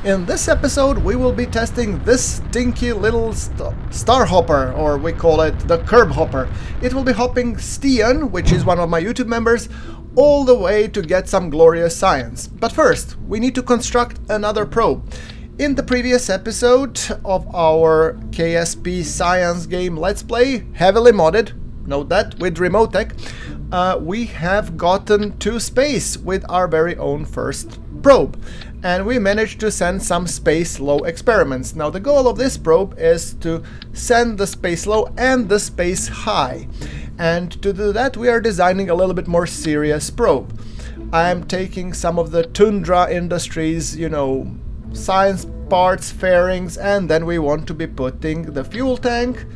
In this episode we will be testing this dinky little star hopper, or we call it the Kerb hopper. It will be hopping Stian, which is one of my YouTube members, all the way to get some glorious science. But first, we need to construct another probe. In the previous episode of our KSP science game Let's Play, heavily modded, note that, with remote tech, we have gotten to space with our very own first probe. And we managed to send some space low experiments. Now the goal of this probe is to send the space low and the space high. And to do that we are designing a little bit more serious probe. I am taking some of the Tundra Industries, science parts, fairings, and then we want to be putting the fuel tank,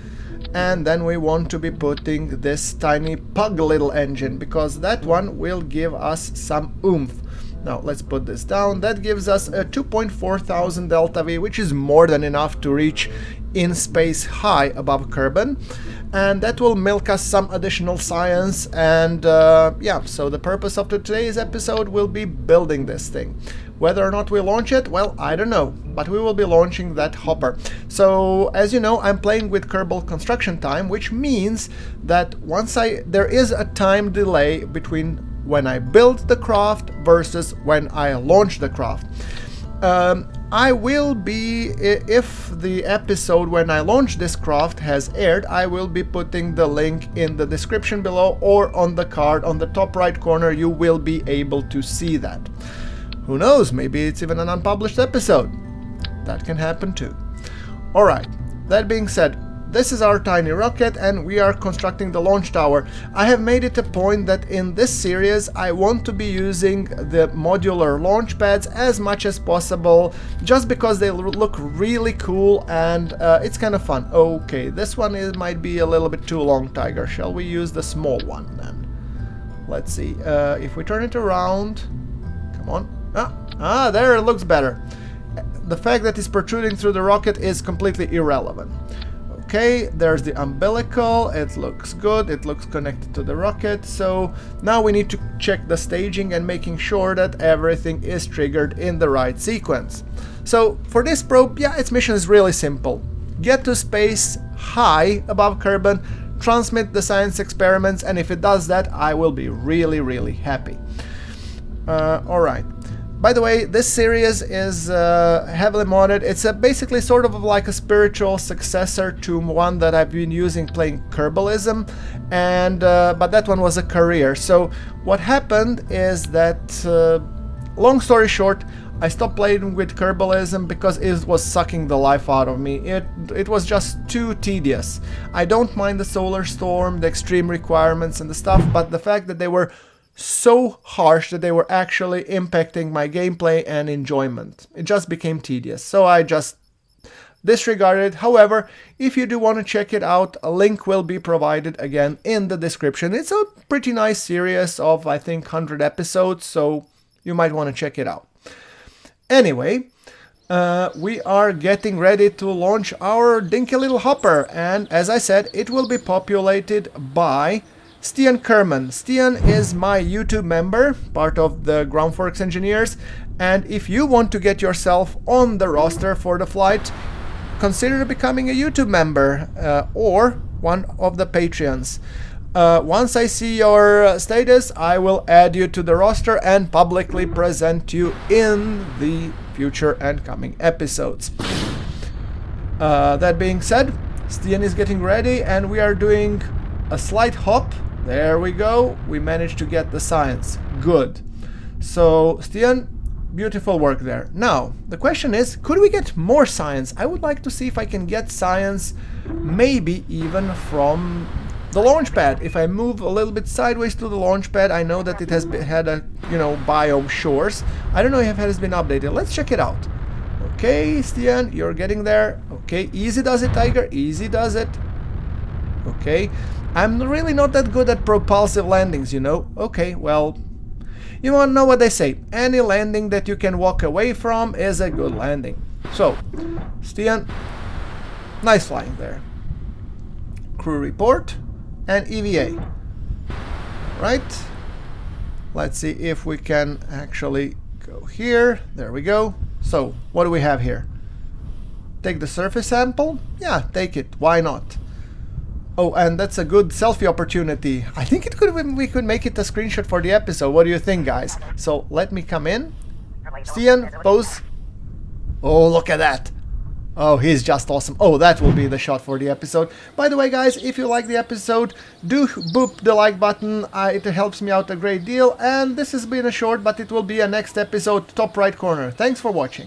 and then we want to be putting this tiny pug little engine, because that one will give us some oomph. Now let's put this down. That gives us a 2,400 delta V, which is more than enough to reach in space high above Kerbal, and that will milk us some additional science. And yeah, so the purpose of today's episode will be building this thing. Whether or not we launch it, well, I don't know, but we will be launching that hopper. So as you know, I'm playing with Kerbal construction time, which means that there is a time delay between when I build the craft versus when I launch the craft. I will be, if the episode when I launch this craft has aired, I will be putting the link in the description below, or on the card on the top right corner. You will be able to see that. Who knows, maybe it's even an unpublished episode. That can happen too. Alright, that being said, this is our tiny rocket and we are constructing the launch tower. I have made it a point that in this series I want to be using the modular launch pads as much as possible, just because they look really cool and it's kind of fun. Okay, this one might be a little bit too long, Tiger. Shall we use the small one then? Let's see, if we turn it around, come on. There, it looks better. The fact that it's protruding through the rocket is completely irrelevant. Okay, there's the umbilical, it looks good, it looks connected to the rocket. So now we need to check the staging and making sure that everything is triggered in the right sequence. So for this probe, yeah, its mission is really simple. Get to space high above Kerbal, transmit the science experiments, and if it does that, I will be really, really happy. Alright. By the way, this series is heavily modded. It's basically sort of like a spiritual successor to one that I've been using playing Kerbalism, and but that one was a career. So what happened is that, long story short, I stopped playing with Kerbalism because it was sucking the life out of me. It was just too tedious. I don't mind the solar storm, the extreme requirements and the stuff, but the fact that they were so harsh that they were actually impacting my gameplay and enjoyment, it just became tedious, so I just disregarded it. However, if you do want to check it out, a link will be provided again in the description. It's a pretty nice series of, I think, 100 episodes, so you might want to check it out. Anyway, we are getting ready to launch our dinky little hopper, and as I said, it will be populated by Stian Storengen. Stian is my YouTube member, part of the GrunfWorks engineers, and if you want to get yourself on the roster for the flight, consider becoming a YouTube member or one of the Patreons. Once I see your status, I will add you to the roster and publicly present you in the future and coming episodes. That being said, Stian is getting ready and we are doing a slight hop. There we go, we managed to get the science. Good. So, Stian, beautiful work there. Now, the question is, could we get more science? I would like to see if I can get science maybe even from the launch pad. If I move a little bit sideways to the launch pad, I know that it has had a, biome shores. I don't know if it has been updated. Let's check it out. Okay, Stian, you're getting there. Okay, easy does it, Tiger, easy does it. Okay. I'm really not that good at propulsive landings, Okay, well, you wanna know what they say. Any landing that you can walk away from is a good landing. So, Stian, nice flying there. Crew report and EVA. Right? Let's see if we can actually go here. There we go. So, what do we have here? Take the surface sample? Yeah, take it. Why not? Oh, and that's a good selfie opportunity. I think we could make it a screenshot for the episode. What do you think, guys? So, let me come in. Stian, pose. Oh, look at that. Oh, he's just awesome. Oh, that will be the shot for the episode. By the way, guys, if you like the episode, do boop the like button. It helps me out a great deal. And this has been a short, but it will be a next episode, top right corner. Thanks for watching.